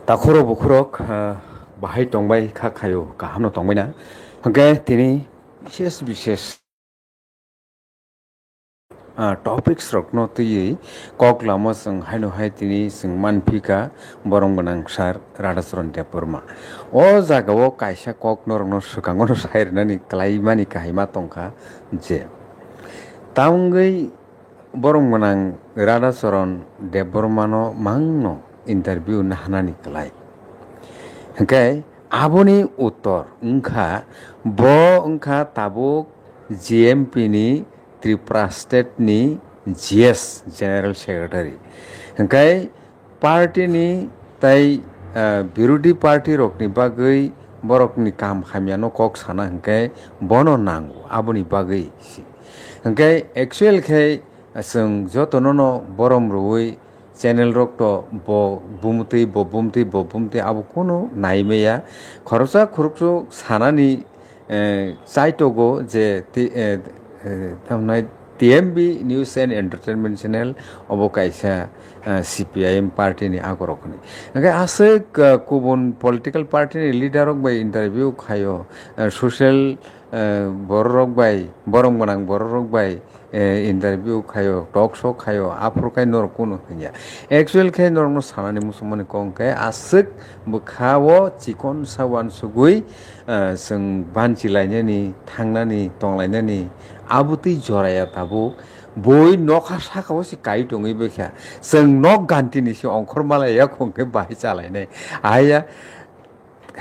Takuro bukurok bahai tongbai khakayo kahano tongbai na hingke tini বিশেষ topics rokno tui kok lama seng haino hai tini seng manphika borong gonang sar Radhacharan Debborma o jagao kaisa kok norokno swikangono sairnani klaimani kahima tongkha je tamongoi borong gonang Radhacharan Debborma no mangno interview nahanani klai hingke aboni uttor wngkha bo wngkha tabuk GMP ni Tripura State ni GS General Secretary hingkai party ni tai birodi party rok ni bagui borok ni kam khamyano kok sana hingkai bono nango aboni bagui hingkai actual khai sung jotono no borom roi channel rok to bo bumti abo kono naimeya khoroksa khurukso sanani chaitogo je tamnai TMB News and Entertainment Channel obo kaisa CPIM party ni agorokni hingke asik kubun political party ni leader rok bai interview khayo social borok bai borong gonang borok bai interview khayo talk show khayo afro kai nor kuno hingya actual khai nor no sanani musumani kongkai asik bukhawo chikon sawan sugui sung banchi lainani thangnani tonglainani abuti joraya tabuk boi nokha sakao si kai tongoi bekha sung nok gantini si ongkhor malaya kongke bai chalainai aya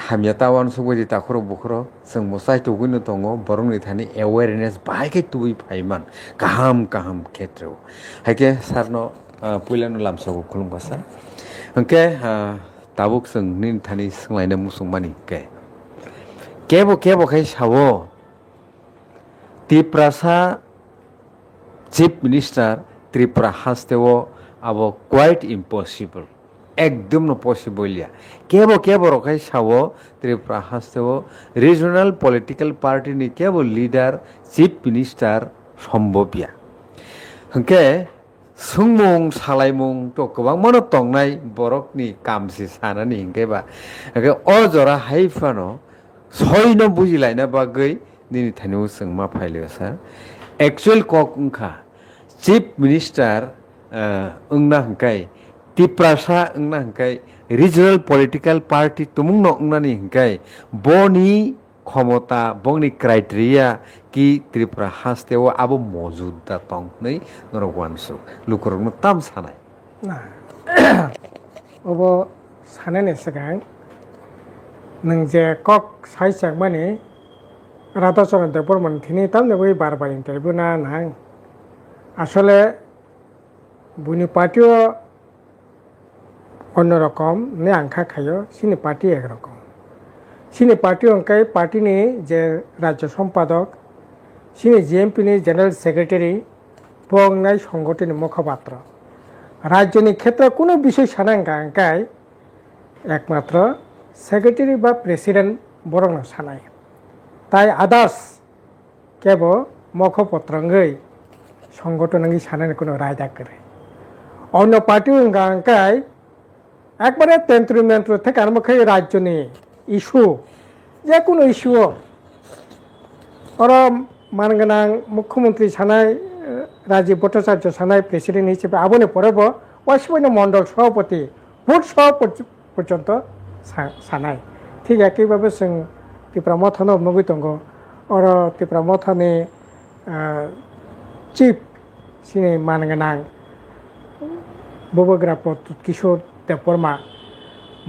hamya tawan sugoi takuro bukuro sung musai tugino tongo borongni thani awareness bai ke tui phaiman kaham khetro haike sarno puilano lamsago khulumgasa hingke tabuk sung nin thani sunglaina musungmani ke kebo khai sawo Tripura Chief Minister Tripura hasteo abo quite impossible ekdom no possible ya kebo rokai sawo Tripura hasteo regional political party ni kebo leader Chief Minister sombobya hingke sungmung salaimung to kobang mono tongnai borok ni kamsi sanani hingke ba hingke o jora haifano soino bujilaina bagui nini thaniu sungma phailio sa actual kok wngkha Chief Minister wngna hingkai Tripura wngna hingkai regional political party tumungno wngnani hingkai boni ক্ষমতা bongni criteria ki Tripura hasteo abo mojuda tongnai norok wansuk lukurokno tam sanai na obo sanani sigang nang je kok saijak mani Radhacharan Debborma thini tamne boi barbar interview na nang আসলে বুনি পার্টিও অন্যরকম নে আংখা খাইও সিনি party একরকম সিনি party অঙ্কাই party নি যে রাজ্য সম্পাদক সিনি GMP নি জেনারেল সেক্রেটারি বংনাই সংগঠনের মুখপাত্র রাজ্যনি ক্ষেত্রে কোনো বিষয় সানাঙ্গা আঙ্কাই একমাত্র সেক্রেটারি বা প্রেসিডেন্ট বরং সানায় তাই আদার্স কেবল মুখপত্রঙ্গই সংগঠনঙ্গি সানানি কোনো রায় দাগ করে অন্য পার্টি অঙ্কাই একবারে তেন্ত্র মেন্ত্র থেকে আরম্ভ করে রাজ্য নিয়ে ইস্যু যে কোনো ইস্যু ওরা মানগানাং মুখ্যমন্ত্রী সানায় রাজীব ভট্টাচার্য সানায় প্রেসিডেন্ট হিসেবে আবনে পড়ব ওয়াসিবন্য মণ্ডল সভাপতি ভোট সভাপতি পর্যন্ত সানায় ঠিক একইভাবে जों ত্রিপুরা মথানো নগৈতঙ্গ ওর ত্রিপুরা মথানি চিফ সিনি মানগানাং ববগ্রা কিশোর দেববর্মা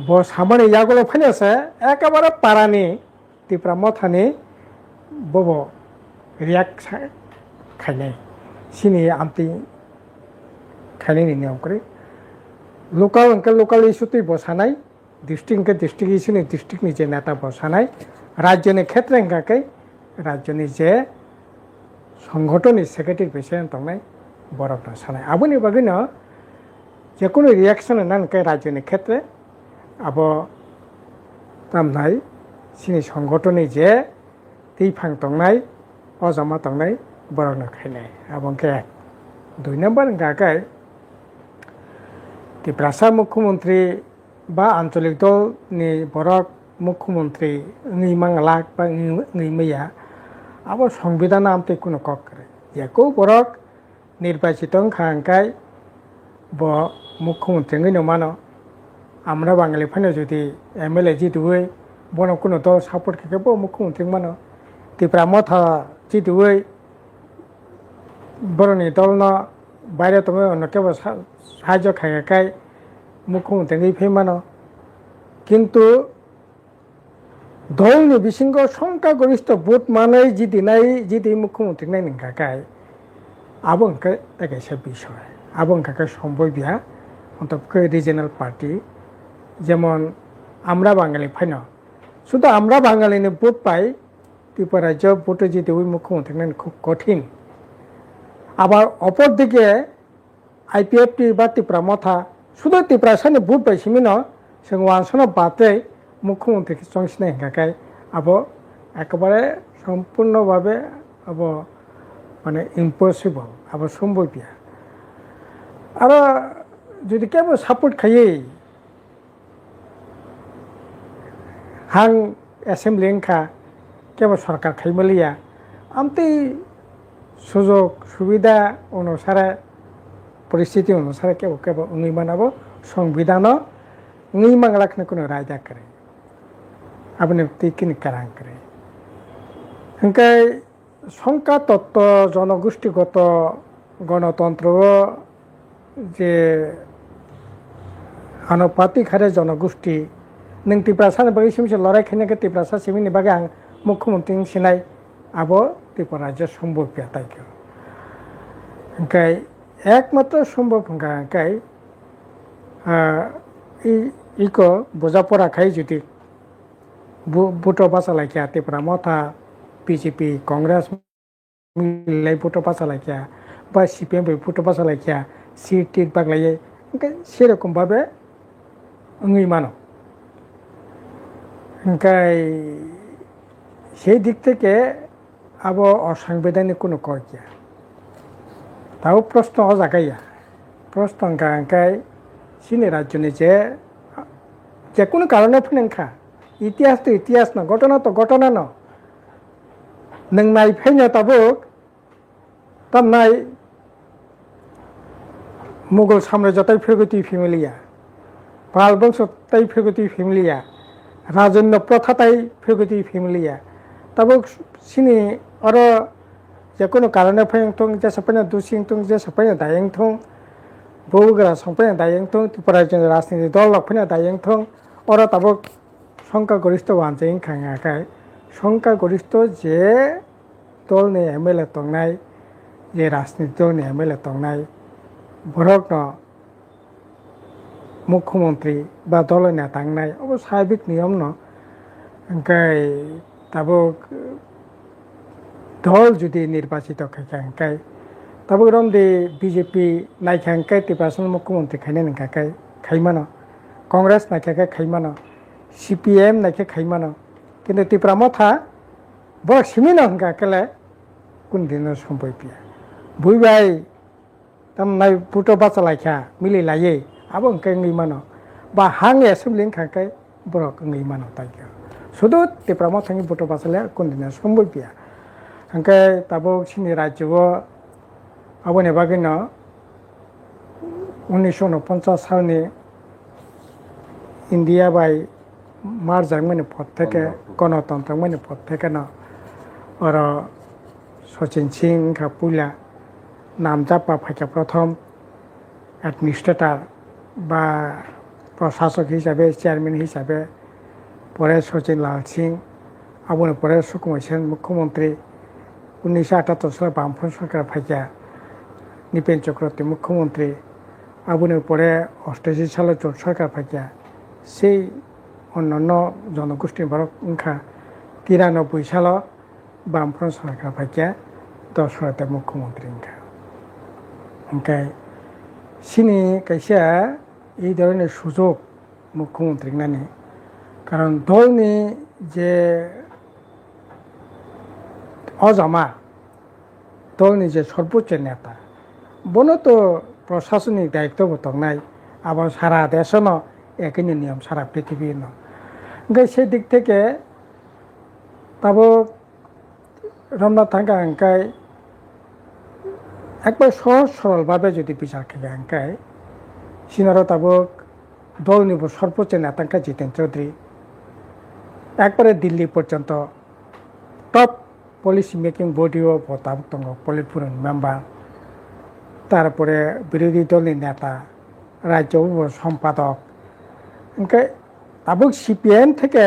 বস হামানি ইয়াগুলো ফেলেছে একেবারে পারানি ত্রিপুরা মথানি বব রিয়াক খাইনাই সিনি আমতি খাইনাইনি নিয়ম করে লোকাল ইস্যুতেই বসানাই ডিস্ট্রিক্ট ইস্যুনি ডিস্ট্রিক্টনি যে নেতা বসানাই রাজ্যনি ক্ষেত্রে হিংকাকে রাজ্যনি যে সংগঠননি সেক্রেটারি প্রেসিডেন্ট তংনাই বরকনা সানাই আবনি বাগিনো যে কোনো রিয়াকশন নানকাই রাজ্যনি ক্ষেত্রে আবো তামনাই সিনি সংগঠননি যে दैफां तंनाय अजमा तंनाय बरकना खायनाय आबंके 2 नम्बर गागाय त्रिपुरा मुख्यमंत्री বা আঞ্চলিক দলনি বরক মুখ্যমন্ত্রী মাংলাক বা मैया আবো সংবিধান আমতে কোনো কক করে যেকো বরক নির্বাচিত খাঙ্কাই ব মুখ্যমন্ত্রী মানো আমরা বাঙালি ফানে যদি এমএলএ জিতুই বন কোনো দল সাপোর্ট খেকে বো মুখ্যমন্ত্রী মানো তিপ্রা মথা জিতুই বরনি দল ন বাইরে তুমি অন্য কেবল সাহায্য খাই মুখ্যমন্ত্রী ফে মানো কিন্তু দলনি বিশৃঙ্গ সংখ্যাগরিষ্ঠ ভোট মানে জিদি মুখ্যমন্ত্রী নাই নিকাকাই আবংকে একেছে বিষয় আবংকাকে সম্ভব বিয়া অন্তপক্ষে রিজনাল পার্টি যেমন আমরা বাঙালি ফাইন শুধু আমরা বাঙালিনি ভোট পাই ত্রিপুরা রাজ্য ভোটে জিতে ওই মুখ্যমন্ত্রী নেন খুব কঠিন আবার অপরদিকে আইপিএফটি বা ত্রিপুরা মথা শুধু ত্রিপুরা সানি ভোট পাইছিমিন जों वानसना बाते मुख्यमंत्री चंसिनाय हिंगाखाय आबो एकेबारे सम्पूर्णभावे आबो माने इम्पसिबल आबो सम्भबिया आरो जुदि केबो सापोर्ट खायै हां एसेम्बली इंखा केबो सरकार खायमलिया आमते सुजोग सुविधा अनुसारे परिस्थिति अनुसारे केबो उंगैमानाबो संविधान मांगलाखने कोनो रायदा करे आपने तीन करां करे हंके संख्या तत्व जनगोष्ठीगत गणतंत्र जे आनुपातिक हारे जनगोष्ठी नों त्रिपुरा बागै सिमसे लड़ाई खाने त्रिपुरा सिमिनि बागै आं मुख्यमंत्री सिनाय आबो त्रिपुरा राज्य सम्भव ताइको हंके एकमात्र सम्भव हंके इको बोजापरा खाई जुदी भोट बासा लाइकिया त्रिपुरा मथा बीजेपी कांग्रेस मिलाई भोट बासा लाइकिया बा सीपीएम भोट बासा लाइकिया सीट बागलाये ओंखाय सेरकम भावे ओंगै मानो ओंखाय সেই দিক থেকে আবো অসাংবিধানিক কোনো কয় গিয়া তাও প্রশ্ন জাগাইয়া প্রশ্ন ওंखाय सिनि राज्यनि जे কোনো কারণে ফেনেंखा इतिहास तो इतिहास न घटना तो घटना न नों नायफैनो ताबुक तामनाय मुगल साम्राज्य ताई फैगति फेमिलिया पाल बंश ताई फैगति फेमिलिया राजन्य प्रथा ताई फैगति फेमिलिया ताबुक सिनि आरो जे কোনো কারণে ফেंथं जे सपैनो दुसिंथं जे सपैनो दायंथं बौग्रा संपैनो दायंथं त्रिपुरा राज्यनि राजनीति दल लफैनो दायंथं और तब संख्यागरिष्ठ वानजाइन खाङाखाय संख्यागरिष्ठ जे दलनि एमएलए तंनाय जे राजनीति दलनि एमएलए तंनाय बरक मुख्यमंत्री बा दलनि तांनाय अब स्वाभाविक नियम न ओंखाय तब दल जुदि निर्वाचित खायखाय तब रमदे बीजेपी नायखांखाय त्रिपुरा मुख्यमंत्री खायनो नंखाखाय खायमानो कांग्रेस नायखाखाय खायमानो सीपीएम नायखे खायमानो किन्तु त्रिपुरा मथा बर सिमिनो हंगाकेले कुन दिन सम्भबिया बुइबाय तम नाय भोट बाचा लायखा मिलि लाये आबो ओंखाय ngैमानो बा हां एसेम्बली खांखाय बरक ngैमानो ताइको शुधु त्रिपुरा मथानि भोट बाचाले कुन दिन सम्भबिया ओंखाय ताबो सिनि राज्यआव आबोनि बागैनो 1949 सालनि इंडिया बाय मार्जांमोन पद থেকে गणतंत्रमोन पद থেকে न और सचिन सिंह का पुला नामजापा फाइका प्रथम एडमिनिस्ट्रेटर बा प्रशासक हिसाबै चेयरमैन हिसाबै परे सचिन लाल सिंह आबोनि परे सुकुमार सेन मुख्यमंत्री 1978 साल बामफ्रन्ट सरकार फाइका निपेन चक्रवर्ती मुख्यमंत्री आबोनि परे 88 साल जट सरकार फाइका সেই অন্যান্য জনগোষ্ঠী বরক উনখা 93 সাল বামফ্রন্ট সরকার ফাইকা দশরথে মুখ্যমন্ত্রী উনখা ওंखाय সিনি কাইসা এই ধরনের সুযোগ মুখ্যমন্ত্রী নানি কারণ দলনি যে অজামা দলনি যে সর্বোচ্চ নেতা বনো তো প্রশাসনিক দায়িত্ব বতংনাই আবার সারা দেশন একই নিয়ম সারা পৃথিবীর সেই দিক থেকে তাবো রমনা থাকা আঙ্কায় একবার সহজ সরলভাবে যদি বিচার খেলে আঙ্কায় সিনারও তাবক দল নিব সর্বোচ্চ নেতাঙ্কা জিতেন চৌধুরী একবারে দিল্লি পর্যন্ত টপ পলিসি মেকিং বডিও তাবক দङ পলিট ব্যুরো মেম্বার তারপরে বিরোধী দলের নেতা রাজ্য সম্পাদক ওকে তাবক সিপিএম থেকে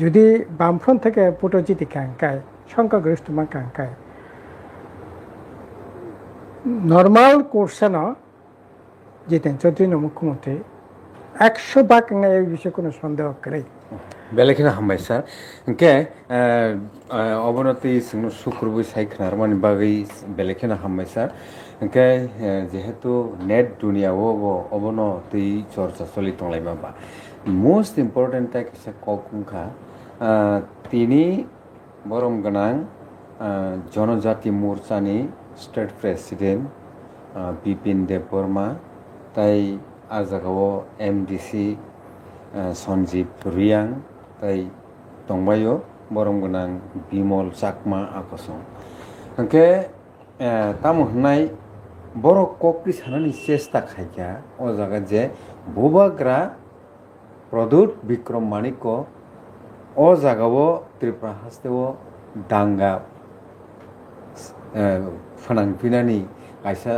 যদি বামফ্রন্ট থেকে ভোট জিতে কাঙ্কায় সংখ্যাগরিষ্ঠ মান কাঙ্কায় নর্মাল কোর্সেন জিতেন চৌধুরী মুখ্যমন্ত্রী 100% এই বিষয়ে কোনো সন্দেহ করে বেলেখিনা হামবাय স্যার ওকে অবনতি শুক্রবৈ সাইখনার মানে বাগै বেলেখিনা হামবাय স্যার ওকে যেহেতু নেট দুনিয়াও অবন তৈ চর্চা চলি তংলাইমাবা মোস্ট ইম্পর্টেন্ট একটা ককুংখা তিনি বরম গোনাं জনজাতি মোর্চানি স্টেট প্রেসিডেন্ট বিপিন দেব বর্মা তাই আজাগাও এমডিসি সঞ্জীব রিয়াং তাই দंबायो বরম গোনাं বিমল চাকমা আকসং ওকে তামো হনাय बर' ककनि सानानि चेष्टा खायखा ओ जागा जे बुबाग्रा प्रदुत बिक्रम मानिक ओ जागाओ त्रिपुरा हास्तेओ दांगा फोनांफिनानि कायसा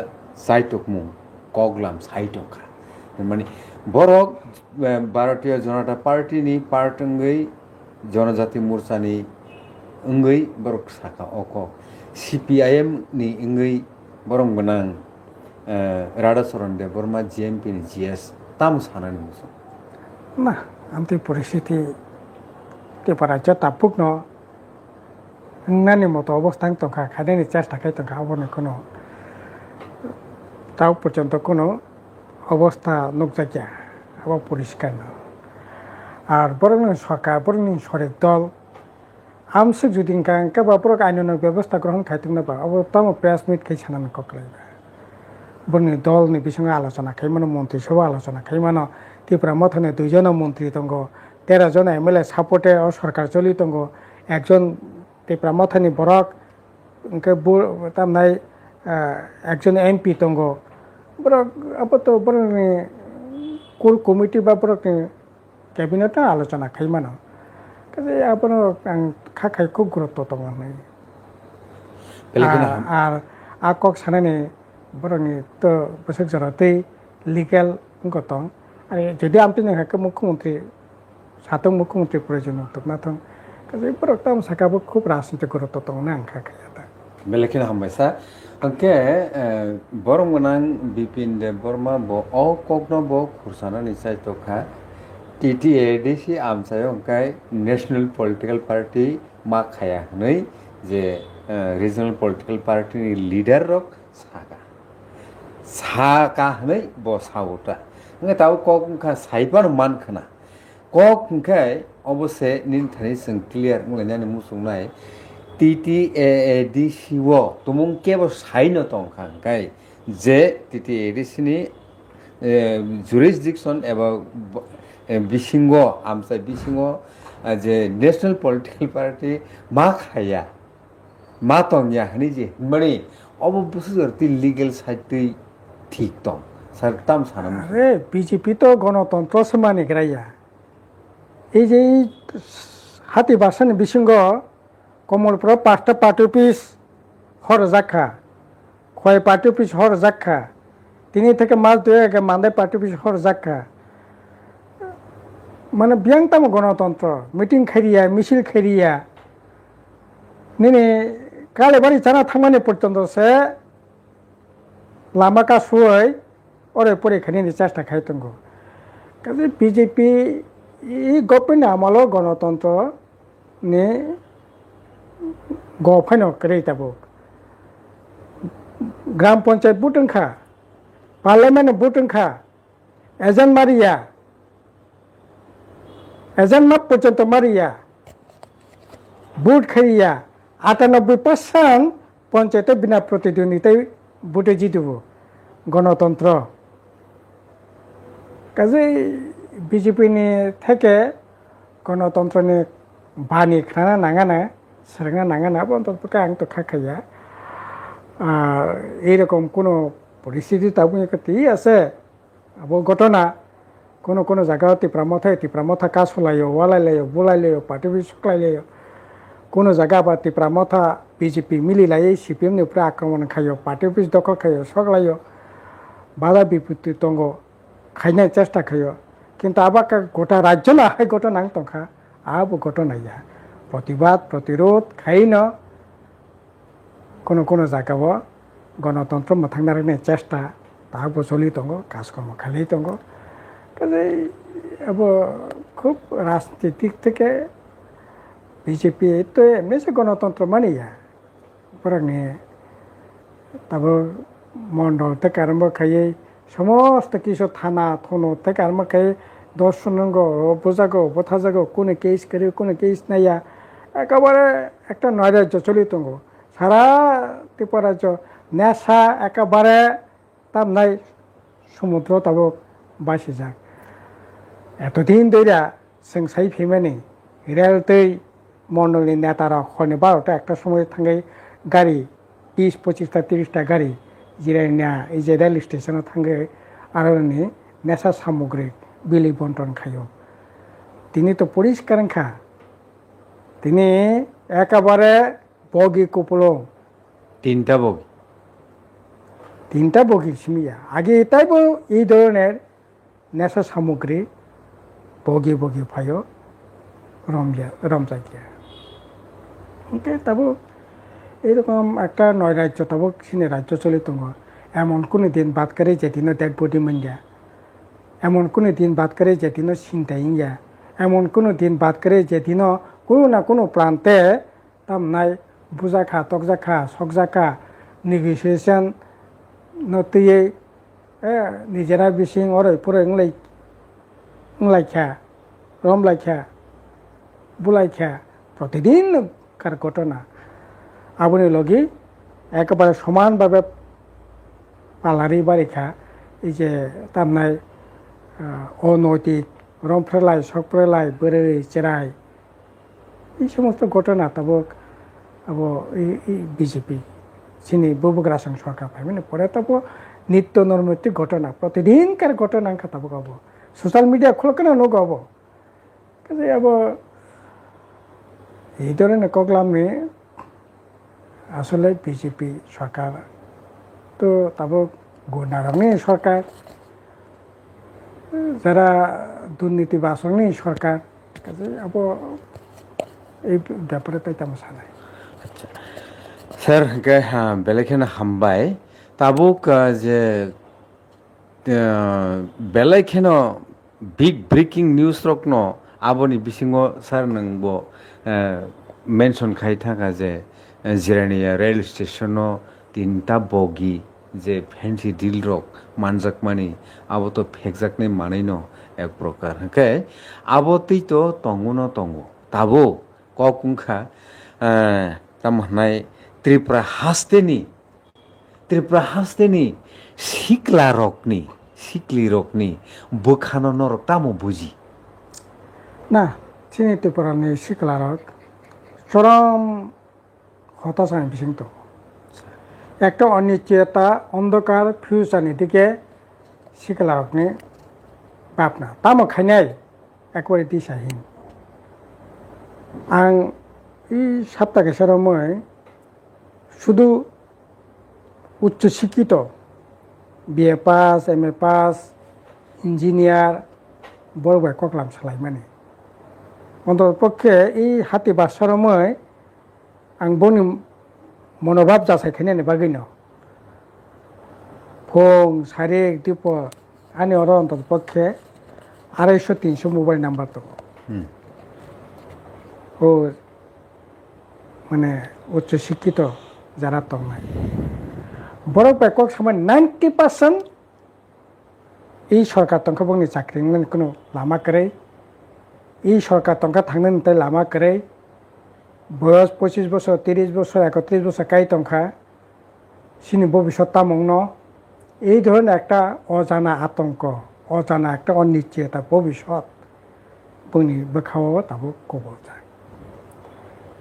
साइटकमुं कगलाम साइटका माने बर' भारतीय जनता पार्टीनि पार्टंगै जनजाति मोर्चानि ओंगै बर' साखा अक CPIM नि ओंगै बरम गोनां राधाचरण देव बर्मा GMP नि GS ताम सानानि मुसु ना आमती परिस्थिति त्रिपुरा तापुक न नानि मतो अवस्था तंखा खादेनि चेष्टा खाय तंखा अबने कोनो ताव पर्यंत कोनो अवस्था नुकजाकिया अब परिष्कार न আর বরং সরকার বরং সরকার দল আমসে যদি কাঙ্কা বা বড় আইনের ব্যবস্থা গ্রহণ খাইতুম না বা অবতম প্রেস মিট খাই সানান ককলাইবা বরং দলনি বিসঙ্গে আলোচনা খাইমানো মন্ত্রী সভা আলোচনা খাইমানো ত্রিপুরা মথনে 2 জন মন্ত্রী দঙ্গ 13 জন এমএলএ সাপোর্টে ও সরকার চলি দঙ্গ একজন ত্রিপুরা মথনি বরক তামনাই একজন এমপি দঙ্গ বরক আপাতত বরং কোর কমিটি বা বরক ক্যাবিনেটে আলোচনা খাইমানো কাজে আপনার খাখাই খুব গুরুত্ব দङ আর আকক সানানি বরংনি তো বসক জরাতেই লিগ্যাল গতং আর যদি আমটি নাকি মুখ্যমন্ত্রী সাতং মুখ্যমন্ত্রী প্রয়োজন হতো না থং কাজে বরকতাম সাকাবো খুব রাজনীতি গুরুত্ব দङ না খাখাইতা बेलेखिना हामबाय सा ओके बरम गोनां बिपिन देब बर्मा ब अ ककनो ब खुरसानानि साइटखा TTADC आमसायाव ओंखाय नेशनल पलिटिकल पार्टी मा खाया हनै जे रिजनल पलिटिकल पार्टी लिडार रक साका हनै ब सावटा ओंखाय ताव कक ओंखा साइबार मान खना कक ओंखाय अबसे निनथानि जों क्लियर मुलायनानै मुसुंनाय TTADC वो तुमुं केबो साइन तंखा ओंखाय जे TTADC नि जुरिसडिक्सन एबा बिसिंगो आमसाय बिसिंगो जे नेशनल पलिटिकल पार्टी मा खाया मा तंया हनी जे माने अब बुसुरति लीगल साइड ठीक दं सार ताम सानाम अरे बीजेपी तो गणतंत्र समानि ग्राया এই যে হাতি বাসান বিসঙ্গ কমলপুর 5টা পার্টি অফিস হর জাখা খয় পার্টি অফিস হর জাখা 3 থেকে মাস 2 আগে মান্দে পার্টি অফিস হর জাখা মানে বিয়াংতাম গণতন্ত্র মিটিং খাইরিয়া মিছিল খাইরিয়া নিনে কালে বাড়ি জানা থামানি পর্যন্ত সে লামাকা সুই ওরে পরীক্ষানি চেষ্টা খাইতঙ্গ কাজে বিজেপি এই গভর্নমেন্ট আমলো গণতন্ত্র নে গফাইন করে তাবো গ্রাম পঞ্চায়েত বুটংখা পার্লামেন্ট বুটংখা এজেন্ট মারিয়া এজেন্ট মাপ পর্যন্ত মারিয়া বুট খাইয়া 98% পঞ্চায়েতে বিনা প্রতিদ্বন্দ্বিতায় বুটে জিতব গণতন্ত্র কাজেই বিজেপি থেকে গণতন্ত্রनि বাণী খানা নাঙা না সেরঙা নাঙা না অন্ততপক্ষে আং তো খাখাইয়া আর এইরকম কোনো পরিস্থিতি তাবো একটি আছে আবো ঘটনা কোনো কোনো জায়গায় টিপ্রামথা কাজ হলাইও ওয়ালাইলাইও বুলাইলাইও পার্টি অফিস সকলাইলাইও কোনো জায়গা বা টিপ্রামথা বিজেপি মিলিলাই সিপিএমनि উপরে আক্রমণ খাইও পার্টি অফিস দখল খাইও সকলাইও বাধা বিপত্তি দङ খাইনাय চেষ্টা খাইও কিন্তু আবার গোটা রাজ্য না হয় গোটা নাং তংখা আবো ঘটনা ইয়া প্রতিবাদ প্রতিরোধ খাইন কোনো কোনো জায়গাও গণতন্ত্র মোথাंनानै চেষ্টা তাহাবো চলি দङ কাজকর্ম খালি দङ কাজেই আবো খুব রাজনীতিক থেকে বিজেপি তো এমনিসে গণতন্ত্র মানিয়া পরাংনি তারপর মন্ডল থেকে আরম্ভ খাইয়ে সমস্ত কিছু থানা থনো থেকে আরম্ভ খাইয়ে দর্শন বোঝাগো বোথাজাগো কোনো কেস করে কোনো কেস নাইয়া একেবারে একটা নৈরাজ্য চলিত সারা ত্রিপুরা রাজ্য নেশা একেবারে তার নাই সমুদ্র তাবো বাসি যাক এতদিন ধরে जों साइ फेमेनि रेल दै मण्डलनि नेतारा हरनि 12টা একটা সময় थाङै गारि 20-25টা 30টা गारि जिरायना এই যে রেল স্টেশনে थाङै आरो নেশা সামগ্রী বিলি বন্টন খাইও তিনি তো পরিষ্কারখা তিনি একেবারে বগি কুপলো তিনটা বগি সিমিয়া আগে এটাইবো এই ধরনের নেশা সামগ্রী বগি বগি ফাইও রমজাইয়া ওকে তাবো এরকম একটা নৈরাজ্য তাবো সিনে রাজ্য চলিত এমন কোনো দিন বাদ করে যেদিনও ডেড বডি মঞ্জা এমন কোনো দিন বাদ করে যেদিনও ছিনতাইয়া এমন কোনো দিন বাদ করে যেদিনও কোনো না কোনো প্রান্তে তাম নাই বুজাখা তকজাখা সকজাখা নেগোসিয়েশন নতুয়ে নিজেরা বিশিং অরই পরে লাইখা রমলাইখা বুলাইখা প্রতিদিন কার ঘটনা আবনি লগি একেবারে সমানভাবে পালারি বারিখা এই যে তামনাই অনৈতিক রমফ্রেলাই সকফ্রেলাই বেড়ে চেরাই এই সমস্ত ঘটনা তাবো আবো এই বিজেপি চিনি বুবুগ্রাসং সরকার পাই মানে পরে তাবো নিত্য নৈমিত্তিক ঘটনা প্রতিদিনকার ঘটনা তাবো গাবো সোশ্যাল মিডিয়া খুলকে না গাবো কাজে আবো এই ধরনের কগলামনি আসলে বিজেপি সরকার তো তাবো গুণারংনি সরকার যারা দুর্নীতি বাসংনি সরকার কাজে আবো এই ব্যাপারে তাই তেমন সানাই আচ্ছা স্যার বেলেখানে হামবাই তাবুক যে বেলাইখান বিগ ব্রেকিং নিউজ রকন আবনি বিসিङ স্যার नंबो मेनसन खाइ थाका जे जिरानिया रेल स्टेशन 3টা बगी जे फैंसी डिल रक मानजाक मानी आबो तो फेकजाकने मानै न एक प्रकार हके आबो तै तो तंगु न तंगु ताबो ककुंखा तामहनाय त्रिपुरा हास्तेनि सिक्ली रकनि बोखानो नरक तामो बुझि না চিনি ত্রিপুরানি শিকলারক চরম হতাশায় বিশিন্ত একটা অনিশ্চয়তা অন্ধকার ফিউচারनि দিকে শিকলারকনি ভাবনা তামো খাইনাय একবারে দিশাহীন आं এই সপ্তাহে সময় শুধু উচ্চ শিক্ষিত BA pass MA pass engineer বড় বড় ককলাম সালাই মানে অন্ততপক্ষে এই হাতি বাসারময় आं बनि मनोभाब जासायखायनायनि बागैन फुं सारिक दिप आंनि अर अन्ततपक्षे 250-300 मोबाइल नाम्बार दङ ও মানে উচ্চ শিক্ষিত যারা দङ বড় একক সময় 90% এই সরকার তংখা বংনি চাকরি কোনো লামা করে এই সরকার তংখা থাংনাनै তাই লামা করে বয়স 25 বছর 30 বছর 31 বছর কাই তংখা সিনি ভবিষ্যৎ তামং ন এই ধরনের একটা অজানা আতঙ্ক অজানা একটা অনিশ্চয়তা ভবিষ্যৎ বনি বোখাওয়াও তাবো কবল যায়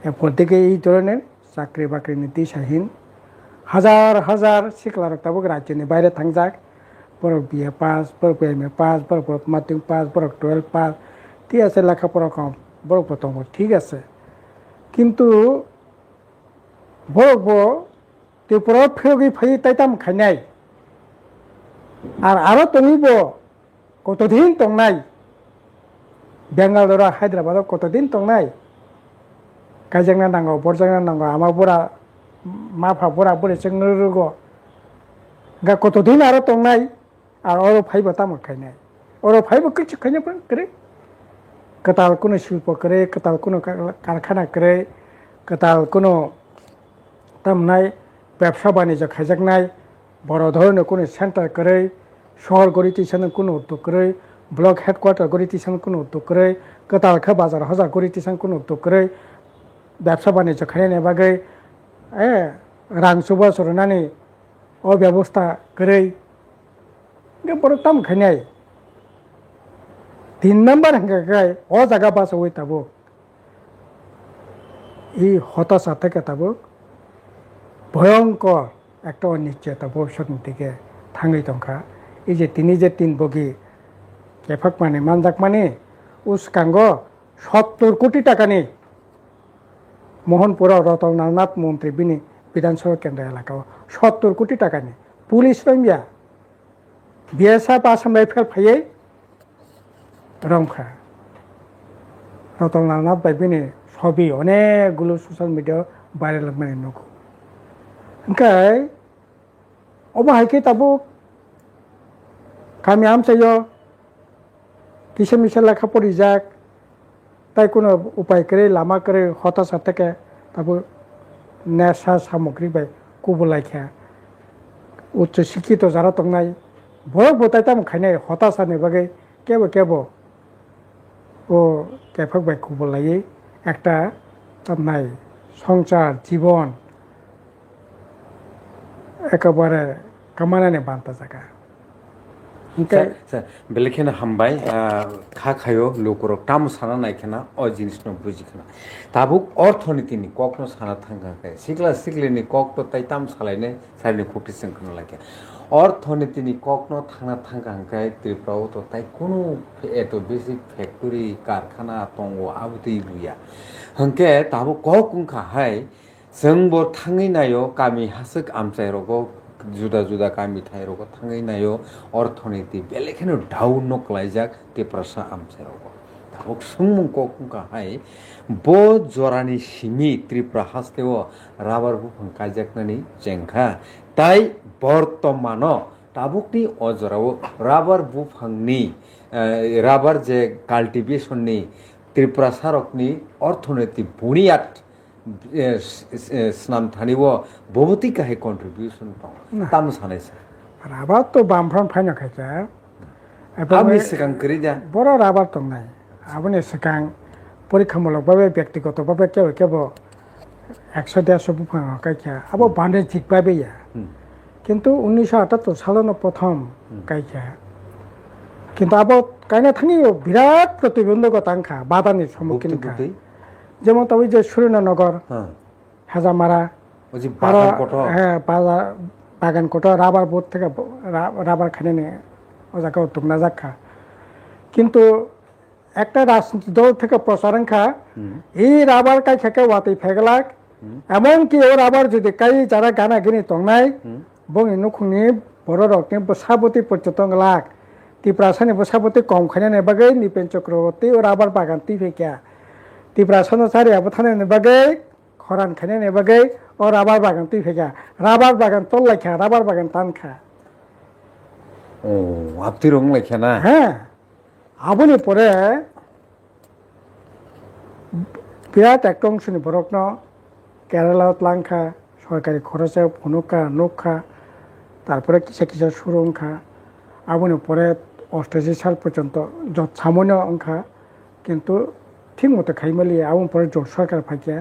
এরপর থেকে এই ধরনের চাকরি বাকরিনি দিশাহীন হাজার হাজার সিকলার তাবো রাজ্যनि বাইরে থাকজাক বরক BA pass Borok M A pass বরক মাধ্যমিক পাস বরক 12 পাস ঠিক আছে লেখাপড়া কম বরক প্রথম ঠিক আছে কিন্তু বরক ত্রিপুরা ফেরগি ফাই তাইতাম খাইনাই আর আরো তনিব কতদিন তংনাই বেঙ্গালুরু হায়দ্রাবাদও কতদিন তংনাই গাইজাंना नांगौ बरजांना नांगौ আমার বড়া মাফা বড়া বড়ে जोंनो रोगो गा কতদিন আরো তংনাই আর ওর ফাইবা তাম খাইনাই ওর ফাইবা কিছু খাইনা পর করে কতাল কোনো শিল্প করে কতাল কোনো কারখানা করে কতাল কোনো তামনাই ব্যবসা বাণিজ্য খাইজাকনাই বড় ধরনের কোনো সেন্টার করে শহর গড়ি তিসানো কোনো উদ্যোগ করে ব্লক হেডকোয়ার্টার গড়ি তিসানো কোনো উদ্যোগ করে কতালখা বাজার হাজার গড়ি তিসানো কোনো উদ্যোগ করে ব্যবসা বাণিজ্য খাইনাই বাগै রাং সুবা সরনাनै অব্যবস্থা করে বড় তাম খাইনাই 3 নাম্বার হাঙ্গাকাই ও জায়গা বাস হই তাবো এই হতাশা থেকে তাবো ভয়ঙ্কর একটা অনিশ্চয়তা ভবিষ্যতের দিকে থাঙ্গै দंखा এই যে তিনি যে 3 বগি কেফাক মানে মানজাক মানে উসকাঙ্গ 70 কোটি টাকা নি মোহনপুর রতননাথ মন্ত্রী বিনি বিধানসভা কেন্দ্র এলাকাও 70 কোটি টাকা নি police Rangia BSF Assam rifle ফাইयै রংখা রতননাথ বাইবিনি ছবি অনেকগুলো সোশ্যাল মিডিয়া ভাইরাল মানে নগো ओंखाय अबहायखे ताबो गामि आमसायो किसे मिसे लेखा पढ़िजाक তাই কোনো উপায় করে লামা করে হতাশা থেকে তারপর নেশা সামগ্রী বাই কুবলাইখা উচ্চ শিক্ষিত যারা তংনাই বড় বোতাইতাম খাইনাই হতাশা নেবাগে কেবো কেবো ও কেফাক বাই কুবলাই একটা তামনাই সংসার জীবন একেবারে কামানানে বান্তা জায়গা বেলেখানে হামবাই খা খায়ো লোকর টাম সানা নাইখানা অ জিনিস ন বুঝিখানা তাবুক অর্থনীতিনি কক ন সানা থাঙ্গাকে সিকলা সিকলিনি কক তো তাই তাম সালাইনে সাইনি ফুটি সংখনা লাগে অর্থনীতিনি কক ন থানা থাঙ্গাঙ্কাই ত্রিপুরাও তো তাই কোনো এত বেশি ফ্যাক্টরি কারখানা দङ আবুতি বুয়া হংকে তাবো কক কুंखा हाय जोंबो थाङै नायो गामि हासक आमचायरगो जुदा जुदा गामि थायरगो थाङै नायो अर्थनीति बेलेखानो डाउ नकलायजाक तेप्रासा आमचायरगो दाबो सोंमुंको कुंखा हाय बो जरानि सिमि त्रिपुरा हास्तेव राबार बुफां कायजाकनानि जेंखा ताई बर्तमान ताबुकनि अजराव राबार बुफांनि राबार जे काल्टिवेशननि त्रिपुरा सारकनि अर्थनीति बुनियाद स्नाम थानिव बहुती काहे कंट्रीब्यूशन ताम सानायसा राबार तो बामफ्राम फाइना खायजा आबनि सिगां करि जा बड़ राबार तंनाय आबनि सिगां परीक्षामूलक भावे व्यक्तिगत भावे केबो केबो 100-150 बुफां कायखा आबो बाणिज्यिक भावे या কিন্তু 1978 সালের প্রথম কাইখা কিন্তু আবো কাইনা থাকি বিরাট প্রতিবন্ধকতা আঙ্খা বাদানির সম্মুখীন যেমন তবে যে সুরেন্দ্রনগর হাজামারা হ্যাঁ বাগান কোট রাবার বোর্ড থেকে রাবার খানে নিয়ে ও জায়গায় উদ্যোগ না যাক্ষা কিন্তু একটা রাজনীতি দল থেকে প্রচারাঙ্খা এই রাবার কাই খেকে ওয়াতে ফেগলাক এমনকি ও রাবার যদি কাই যারা গানা গিনি তংনাই বংনি নখুনি বড় রকনি বসাবতী পর্যটন লাখ ত্রিপুরাসানি বসাবতী কম খানে বাগে নিপেন চক্রবর্তী ও রাবার বাগান টিফেকিয়া ত্রিপুরাসানো সারি আবথানে বাগে খরান খানে বাগে ও রাবার বাগান টিফেকিয়া রাবার বাগান তল্লাইখা রাবার বাগান টানখা ও আপনি রং লেখা না হ্যাঁ আবনি পরে বিরাট একটা অংশনি বরকন কেরালাত লাংখা সরকারি খরচে ফনুকা নৌখা তারপরে কিসে কিসে সুরংখা আবনি পরে 88 সাল পর্যন্ত যত সামান্য অংখা কিন্তু ঠিক মতো খাইমালিয়া আবন পরে জোট সরকার ফাঁকিয়া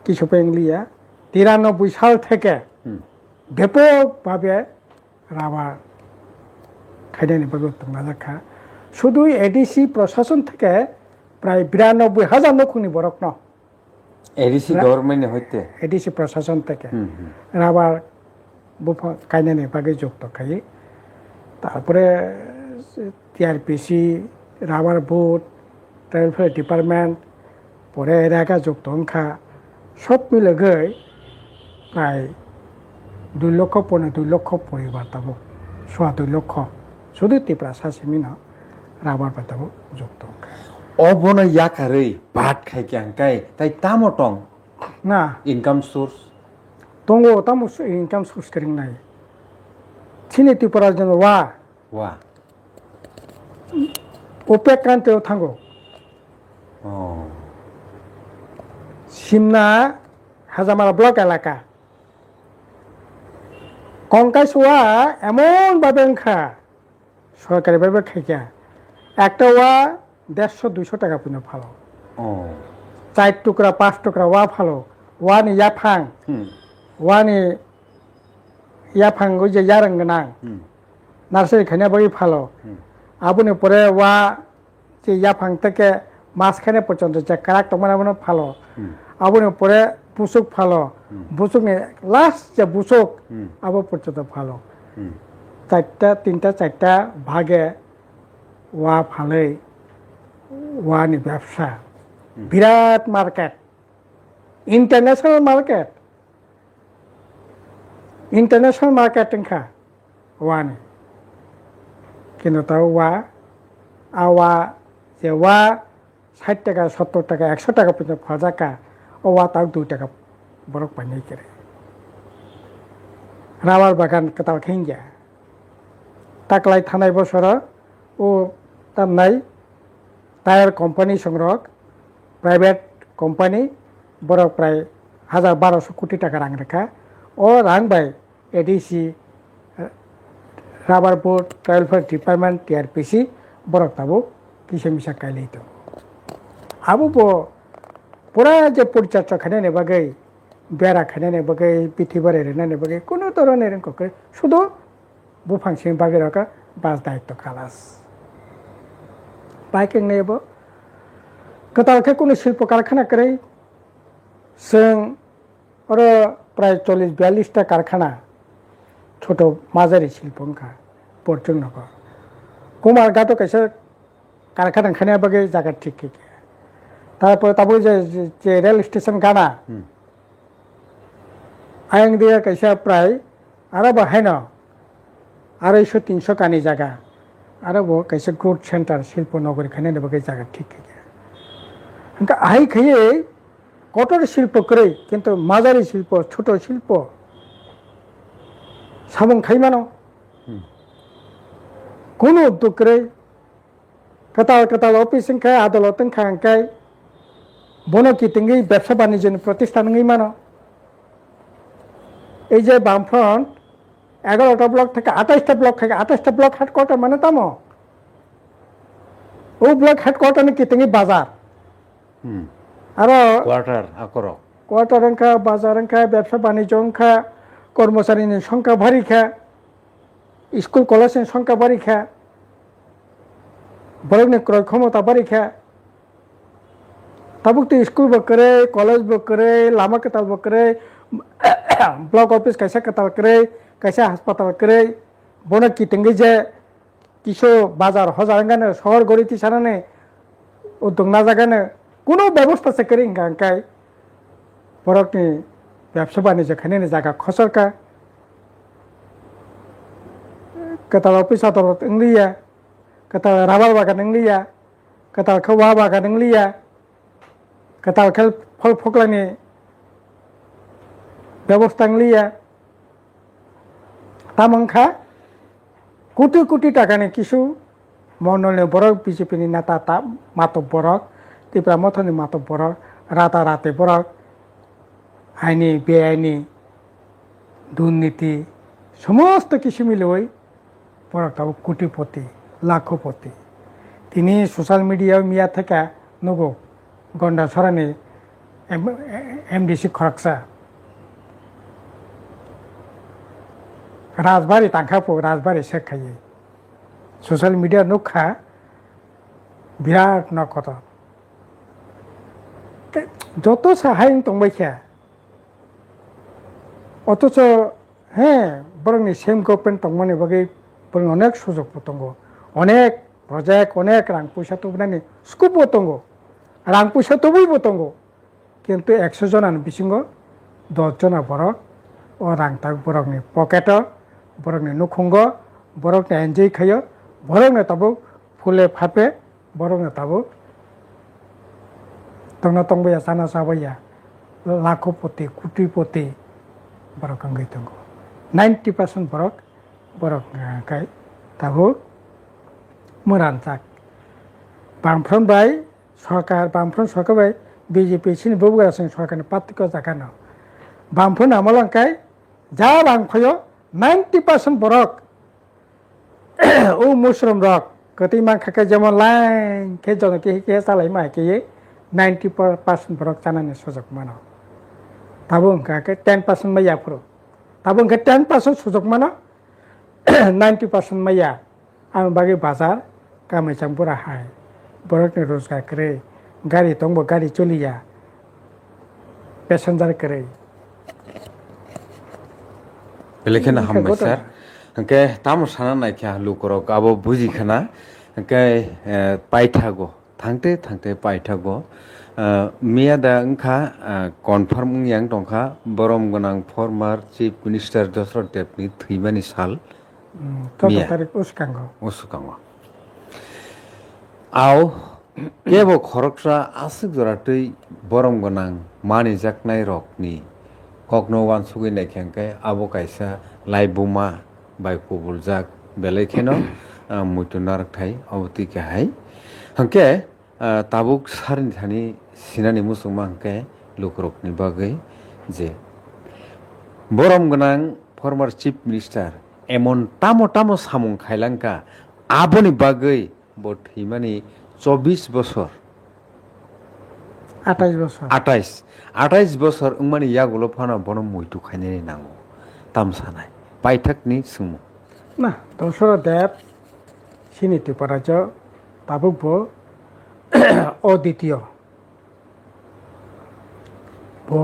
কিছু পেংলিয়া 93 সাল থেকে ব্যাপকভাবে রাবার খাইনানি বাগে উত্তম নাজাখা শুধু এডিসি প্রশাসন থেকে প্রায় ৯২,০০০ নখুনি বরক ন এডিসি গভর্নমেন্ট হইতে এডিসি প্রশাসন থেকে রাবার বুফা খাইনানি বাগে যুক্ত খাই তারপরে TRPC rubber board tribal department পরে এলাকা যুক্ত অংখা সব মিলে গই প্রায় ২,০০,০০০ পরিবার তাবো ২,৫০,০০০ শুধু ত্রিপুরা সাসিমি না রাবার পাতাবো যুক্ত অংখা অবন ইয়াকারই ভাত খাইকে আঙ্কাই তাই তামটং না ইনকাম সোর্স দङ তামো ইনকাম সোর্স করিং নাই চিনি ত্রিপুরা জন ওয়া ওয়া ওপেক কান্ট্রিयाव थांगौ ও সিমনা হাজামারা ব্লক এলাকা কঙ্কাইশোয়া এমনভাবে খা সরকারিভাবে খাইকা একটা ওয়া ১৫০-২০০ টাকা পর্যন্ত ভালো ও ৪ টুকরা ৫ টুকরা ওয়া ভালো ওয়ানি ইয়াফাং ওয়ানি ইয়াফাং ওই যে ইয়ারাং গোনাं নার্সারি খাইনা বই ভালো আবুনি পরে ওয়া যে ইয়াফাং থেকে মাঝখানে পর্যন্ত যে কারাক মানে ভালো আবুনি পরে বুসুক ভালো বুসুকনি লাস্ট যে বুসুক আবু পর্যন্ত ভালো ৩টা ভাগে ওয়া ফালে ওয়ানি ব্যবসা বিরাট মার্কেট ইন্টারন্যাশনাল মার্কেট খা ওয়ানি কিন্তু তাও ওয়া আওয়া যে ওয়া ৬০ টাকা ৭০ টাকা ১০০ টাকা পর্যন্ত ফাজাকা ও ওয়া তাও ২ টাকা বরক পানি করে রাবার বাগান কোথাও খেঙ্গিয়া তাকলাই থানায় বছর ও তার নাই টায়ার কোম্পানি সংগ্রহ প্রাইভেট কোম্পানি বরক প্রায় ১,১২০০ কোটি টাকা রাং রেখা ও রাং বাই ADC rubber board tribal department TRPC বরক তাবো কিসে মিশা কাইলেই তো আবু পুরা যে পরিচর্যা খানে বাগে বেড়া খানে বাগে পৃথিবীর রেনে বাগে কোনো ধরনের করে শুধু বুফাংসিং বাগে রাখা বাস দায়িত্ব খালাস বাইকিং নেব কোথাও কোনো শিল্প কারখানা করে जों आरो প্রায় ৪০-৪২টা কারখানা ছোট মাঝারি শিল্প ओंखा পরচুন নগর কুমারঘাটও কাছে কারখানা খানিয়া বাগে জায়গা ঠিক তারপরে তাবো যে রেল স্টেশন গানা আয়ং দিয়ে কাছে প্রায় আরো বাহাই ন ২৫০-৩০০ কানি জায়গা আরো কাছে গ্রোথ সেন্টার শিল্প নগরী খানিয়া বাগে জায়গা ঠিক আই খাইয়ে কঠোর শিল্প করে কিন্তু মাঝারি শিল্প ছোট শিল্প সাবং খাইমানো কোনো উদ্যোগ করে কোথাও অফিস খায় আদালত খায় বনকি তিঙ্গি ব্যবসা বাণিজ্য প্রতিষ্ঠান মানো এই যে বামফ্রন্ট ১১টা ব্লক থেকে ২৮টা ব্লক থেকে ২৮টা ব্লক হেডকোয়ার্টার মানে তামো ও ব্লক হেডকোয়ার্টার নাকি তিঙ্গি বাজার আরো কোয়ার্টার অংখা বাজার অংখা ব্যবসা বাণিজ্য অংখা কর্মচারীর সংখ্যা ভারীখা স্কুল কলেজের সংখ্যা বাড়িখা বরংনি ক্রয় ক্ষমতা বাড়িখা তাবুক তো স্কুল বকরে কলেজ বকরে লাमा कताल बकरे ब्लॉक ऑफिस कैसे कताल करे कैसे हासपाताल करे बने कितेंगे जे किसो बाजार हजारंगाने शहर गड़िति साराने उद्योग ना जागाने কোনো ব্যবস্থা সে করি গাঙ্কায় বরকনি ব্যবসা বাণিজ্য খানে জায়গা খসরকা কতাল অফিস আদালত ইংলিয়া কতাল রাবার বাগান ইংলিয়া কতাল খাওয়া বাগান ইংলিয়া কতাল খেল ফল ফকলানি ব্যবস্থা ইংলিয়া তামংখা কোটি কোটি টাকানি কিছু মন্ডলে বরক বিজেপিনি নেতা তা মাতব বরক ত্রিপুরা মথনি মাতব বরক রাতারাতি বরক আইনি বেআইনি দুর্নীতি সমস্ত কিছু মিলে ওই বরক তাও কোটিপতি লাখপতি তিনি সোশ্যাল মিডিয়া মিয়া থেকে নগো গন্ডা সরানি এমডিসি খরকসা রাজবাড়ি টাঙ্কাপো রাজবাড়ি শেখাইয়ে ससियेल मिडिया नुखा बिराट नखत যত সাহায্য দंबायखा অথচ হ্যাঁ বরং সেম गभर्नमेंट दंमोन बागै बरं अनेक सुजुगफोर दङ अनेक प्रजेक्ट अनेक रां पैसा थुबनानै स्कुपबो दङ रां पैसा थुबैबो दङ किन्तु 100 जनानो बिसिङाव 10 जना बरक अ रां ताक बरकनि पकेटआव बरकनि नुखुंग बरकनि एन्जय खायो बरकनि ताबो फुले फापे बरकनि ताबो तंना तंबया साना साबया लाखोपति कोटिपति बरक अंगै दङ 90% बरक खाय ताबो मोरानजाक बांफ्रोमबाय सरकार बाय बीजेपी सिनि बुगासिं सरकारनि पार्टिखौ जागानो बांफ्रोम आमलांखाय जा बांफायो 90% बरक ও মুসরম রক কতি মাখাকে যেমন লাইন কে জনকে কে চালাই মাকে 90% বরক জানানি সুযোগ মানো তাবো ওंखाके 10% माइया फुरो ताबो ओंखाय 10% सुजुग मानो 90% माइया आं बागै बाजार गामिचां बुरा हाय बरकनि रोजगार करे गाड़ी दंबो गाड़ी चलिया पैसेंजर करे बेलेखेना हामबाय सर ओंखाय तामो साना नायखा लुकरक आबो बुजिखाना ओंखाय पाइथागो थांते पाइथागो मिया दा ओंखा कनफार्म yang दंखा बरम गोनां फर्मार चिफ मिनिस्टार दशरथ देबनि थैमानि साल मिया उसुकांगो आव केबो खरकसा आसुक जरातै बरम गोनां मानि जाकनाय रकनि ककनो वान सुगैनाय खेंखाय आबो कायसा लाइबुमा बायको बुलजाक बेलेखेनो मुतुनार थाय अवतिकाहाय हंके ताबुक सारनि थानि सिनानि मुसुमा हंके लुकरकनि बागै जे बरम गोनां फर्मार चिफ मिनिस्टार एमन तामो सामुं खायलांका आबोनि बागै बथैमानि 24 बছর 28 বছর उमानि यागुलो फाना बन मुइतु खायनाय नांगौ तामसानाय पाइथाकनि सुमु ना दशरथ देब सिनिति पराज ताबुबो अद्वितीय बो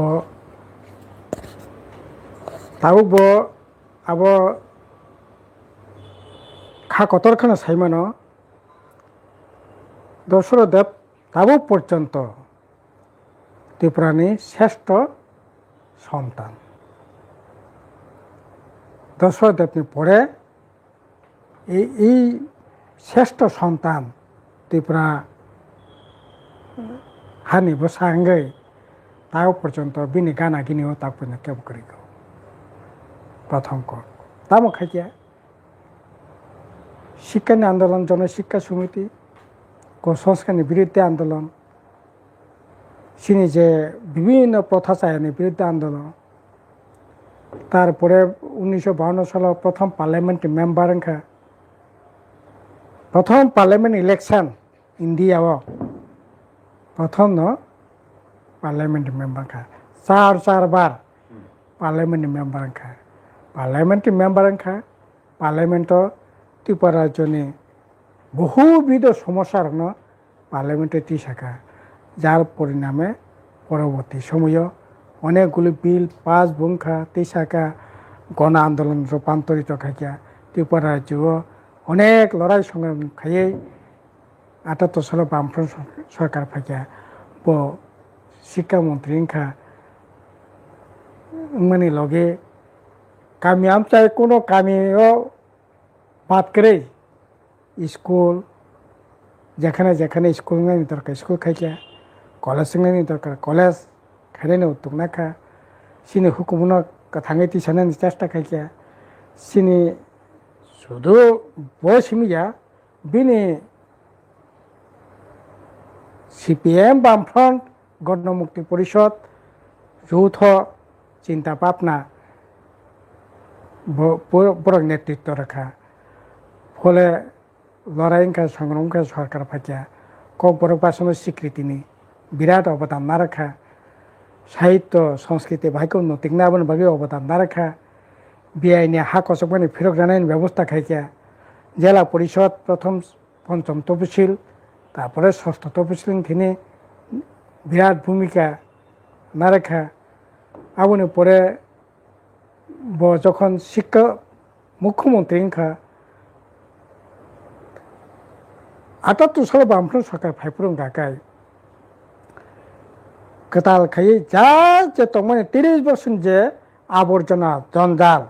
ताबुबो आबो खाकतरखाना साइमानो दशरथ देब ताबो पर्यन्त त्रिपुरानि श्रेष्ठ सन्तान दशरथ देबनि परे এই শ্রেষ্ঠ সন্তান ত্রিপুরা হানিबो सांगै তাও পর্যন্ত বিনি গানা গিনিও তাপনে কেব করিগো প্রথম ক তামো খাইয়া শিক্ষানি আন্দোলন জনশিক্ষা সমিতি কুসংস্কারের বিরুদ্ধে আন্দোলন সিনি যে বিভিন্ন প্রথা চায়নের বিরুদ্ধে আন্দোলন তারপরে 1952 সালে প্রথম পার্লামেন্ট মেম্বার ওंखा प्रथम पार्लियामेंट इलेक्शन इंडिया प्रथम न पार्लियामेंट मेम्बर का चार बार पार्लियामेंट मेम्बर का पार्लियामेंट त्रिपुरा राज्यनि बहुविध समस्या न पार्लियामेंट तीसाका जार परिणामे परवर्ती समय अनेकगुली बिल पास बुंखा तीसाका गण आंदोलन रूपान्तरित खाइया त्रिपुरा राज्य अनेक लड़ाई संग्राम खाइए 78 साल बामफ्रम सरकार फाइया बो शिक्षा मंत्री इनखा माने लगे गामी आमचाय कोनो गामियाव बात करे स्कूल जेखाने स्कूल नायनि दरकार स्कूल खाइया कलेज नायनि दरकार कलेज खायनो उतुकनाखा सिनि हुकुमनो थाङै तिसानानि चेष्टा खाइया सिनि শুধু বসিমিয়া বিনি সিপিএম বামফ্রন্ট গণমুক্তি পরিষদ যৌথ চিন্তা ভাবনা বড় নেতৃত্ব রাখা ফলে লড়াইঙ্কা সংগ্রামকা সরকার ফাঁকিয়া কক বড় ভাষণের স্বীকৃতি নি বিরাট অবদান না রাখা সাহিত্য সংস্কৃতি ভাইকে উন্নতি না বাকি অবদান না রাখা बेआईनि हा कसकमानि फिरक जानायनि व्यवस्था खाइया জেলা পরিষদ প্রথম পঞ্চম তফসিল তারপরে ষষ্ঠ তফসিল তিনি বিরাট ভূমিকা না রেখা আবুনি পরে যখন শিক্ষা মুখ্যমন্ত্রী ইনখা 78 সালে বামফ্রন্ট সরকার ফাইপুরং গাকায় কেতাল খাই যা যে তমানে 30 বছর যে আবর্জনা জঞ্জাল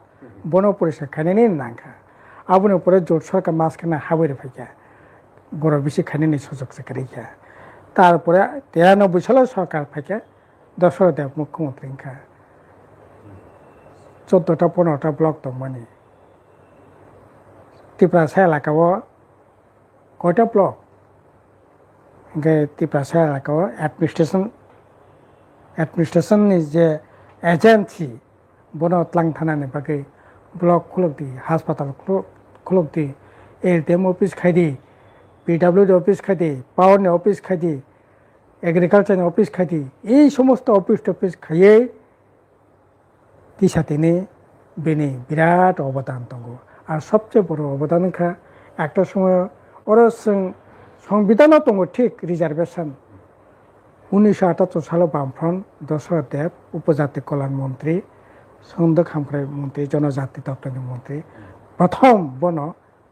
বন পরিষ্কার খাইনি নাঙ্কা আবুনি পরে জোট সরকার মাঝখানে হাবুরে ফাইকা বড় বেশি খাইনি সুযোগ চাকরিকা তারপরে 93 সালে সরকার ফাইকা দশরথ দেব মুখ্যমন্ত্রী ইনখা 14টা 15টা ব্লক তমানে ত্রিপুরাসা এলাকাও কয়টা ব্লক ত্রিপুরাসা এলাকাও অ্যাডমিনিস্ট্রেশনनि যে এজেন্সি বন ত্লাং থানাनि बागै ब्लक खुलुकदि हास्पाताल खुलुकदि एलडिएम अफिस खायदि पिडब्लिउडि अफिस खायदि पावारनि अफिस खायदि एग्रिकालचारनि अफिस खायदि এই সমস্ত অফিস খাইয়ে দিশাতিনি বেনি বিরাট অবদান দङ আর সবচেয়ে বড় অবদান খা একটা সময় ওরা সংবিধানও দङ ঠিক রিজার্ভেশন 1978 সালে বামফ্রন্ট দশরথ দেব উপজাতি কল্যাণ মন্ত্রী সংরক্ষণ খামখরাই মন্ত্রী জনজাতি দপ্তরের মন্ত্রী প্রথম বন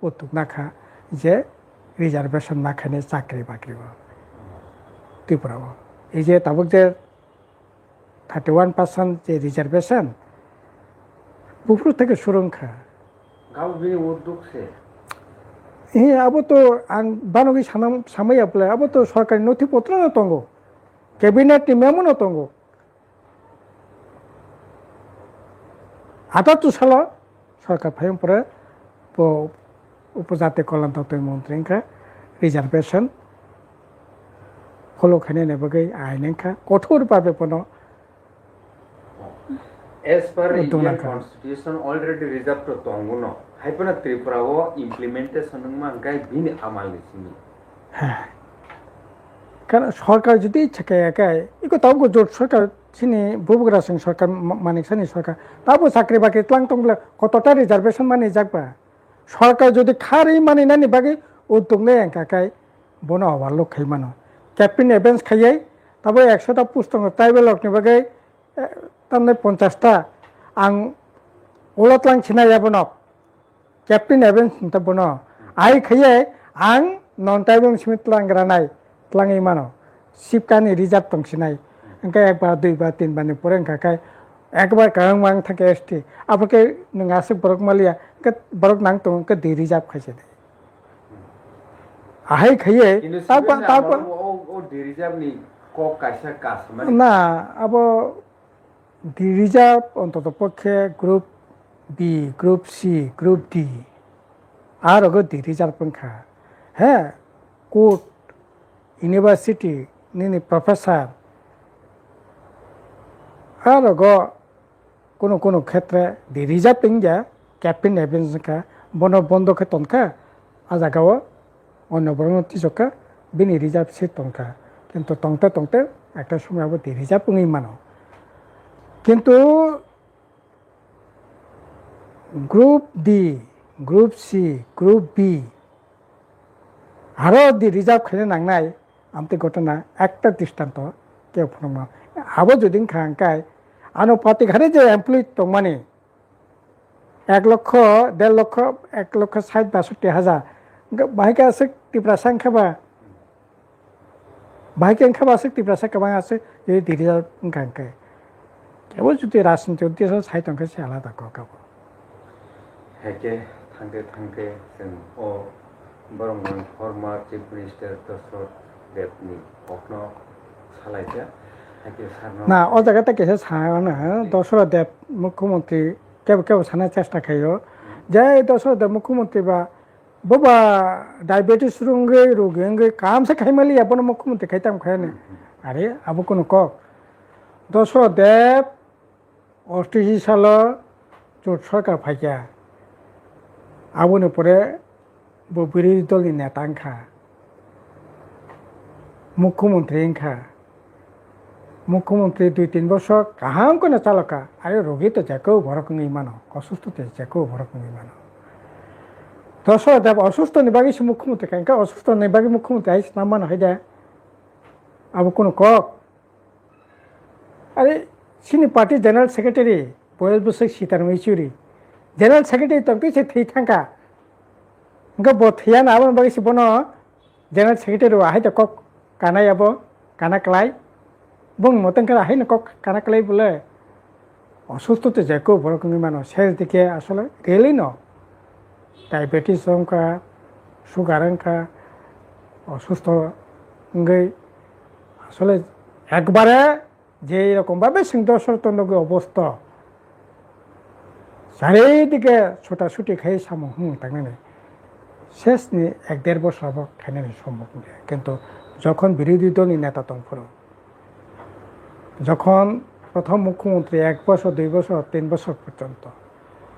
উদ্যোগ নাখা যে রিজার্ভেশন নাখানে চাকরি বাকরি ত্রিপুরাও এই যে তাবক যে 31% যে রিজার্ভেশন পুকুর থেকে সুরক্ষা আবো তো বানগি সামাই আপলে আবো তো সরকারি নথিপত্র না দङ ক্যাবিনেটनि মেমোनो दङ 78 সালে সরকার ফাইম পরে উপজাতি কল্যাণ দপ্তর মন্ত্রীঙ্কা রিজার্ভেশন ফলো খানে নেবগৈ আইনঙ্কা কঠোরভাবে কোনো As per Indian Constitution, already reserved to Tonguno. Hypena Tripurao implementation mankai bin amal nisimi. কারণ সরকার যদি ইচ্ছাকে একাই ইকো তাও জোট সরকার চিনি বুবুগরা সিং সরকার মানিক সানি সরকার তাও চাকরি বাকরি ত্লাং টংলা কতটা রিজার্ভেশন মানি যাকবা সরকার যদি খারি মানি নানি বাকি উদ্যোগ নেই একাই বন হবার লোক খাই মানো ক্যাপ্টেন এভেন্স খাইয়াই তারপরে 100টা পুস্তক ট্রাইবেল লকনি বাকি তারমানে 50টা আং ওলাতলাং ছিনা যাবো নক ক্যাপ্টেন এভেন্স বন আই খাইয়াই আং নন ট্রাইবেল সিমিত লাংগ্রা নাই tlangay mano sipkani reserve tongsinai engka ekbar duibar tinbar ni pore engka ekbar karangwang thake st apake nang asuk borok malia ke borok nang tong ke di reserve khaise de ahai khaiye tapor o di reserve ni kok kaisa kas na abo di reserve ontoto pokhe group B group C group D আর ওগো দি reserve পঙ্খা হ্যাঁ court university নিনি professor আর কোনো ক্ষেত্রে দি reserve পিংজা captain এভেন্সকা বন বন্ধ তনকা আজাগাও অন্য বরণতি চকা বিনি reserve seat তনকা কিন্তু টংতে একটা সময় আবার দি রিজার্ভ পুঙি মানো কিন্তু group D group C group B আরও দি রিজার্ভ খেলে নাংনাই আমতে ঘটনা একটা দৃষ্টান্ত কেউ ফোন আবো যদি খাঙ্কায় আনুপাতিক হারে যে এমপ্লয়ি তো মানে 1 লক্ষ 1.5 লক্ষ 1,60,62,000 বাহিকা আছে ত্রিপুরা সংখ্যাবা বাহিকা সংখ্যাবা আছে ত্রিপুরা সংখ্যাবা আছে এই দি রিজার্ভ খাঙ্কায় কেবল যদি রাজনীতি উদ্দেশ্য সাইট অঙ্কে সে আলাদা কাবো হেকে থাঙ্কে जों ও বরংগন ফরমার চিফ মিনিস্টার দশরথ দেবনি অগ্ন সালাইজা হেকে সারনো না ও জায়গাতে কেসে সানা দশরথ দেব মুখ্যমন্ত্রী কেউ সানার চেষ্টা খাইও যে দশরথ দেব মুখ্যমন্ত্রী বা বাবা ডায়াবেটিস রোগী কাম সে খাইমালি আপন মুখ্যমন্ত্রী খাইতাম খায়নি আরে আবু কোনো কক দশরথ দেব 88 সাল জোট সরকার ফাইকা আবুনি পরে বিরোধী দলনি নেতা আংখা মুখ্যমন্ত্রী ইংখা মুখ্যমন্ত্রী 2-3 বছর কাহাম কোনো চালকা আরে রোগী তো যেকেও ভরক মানো অসুস্থ তো যেকেও ভরক মানো দশরা দেব অসুস্থ নিবাগী মুখ্যমন্ত্রী কাইকা অসুস্থ নিবাগী মুখ্যমন্ত্রী আইস নামান হয় দে আবো কোনো কক আরে সিনি পার্টি জেনারেল সেক্রেটারি বয়স বসে সীতারাম ইয়েচুরি জেনারেল সেক্রেটারি তো কিছু থৈ থাকা ইনকা বথিয়া না আবার বাকি বনো জেনারেল সেক্রেটারি আহাই তো কক কানাই আবো কানা ক্লাই বং মতন করে আহাই না কক কানা ক্লাই বলে অসুস্থ তো যাকো বড় কোনো মানুষ শেষ দিকে আসলে রিয়েলি ন ডায়াবেটিস অঙ্কা সুগার অঙ্কা অসুস্থ গই আসলে একবারে যে এরকমভাবে সিংহসরতন্ডকে অবস্থা চারিদিকে ছোটাছুটি খাই সামো তাই শেষ নি 1-1.5 বছর আবার খাইনি সম্ভব কিন্তু যখন বিরোধী দলই নেতা তংফুর যখন প্রথম মুখ্যমন্ত্রী 1 বছর 2 বছর 3 বছর পর্যন্ত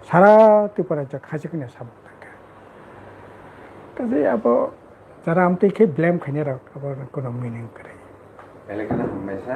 সারা ত্রিপুরা খাইছে কিনা সামক থাকে কাজে আবার যারা আমি খেয়ে ব্লেম খাইনি রাখ আবার কোনো মিনিং করে Pelekan hamba sa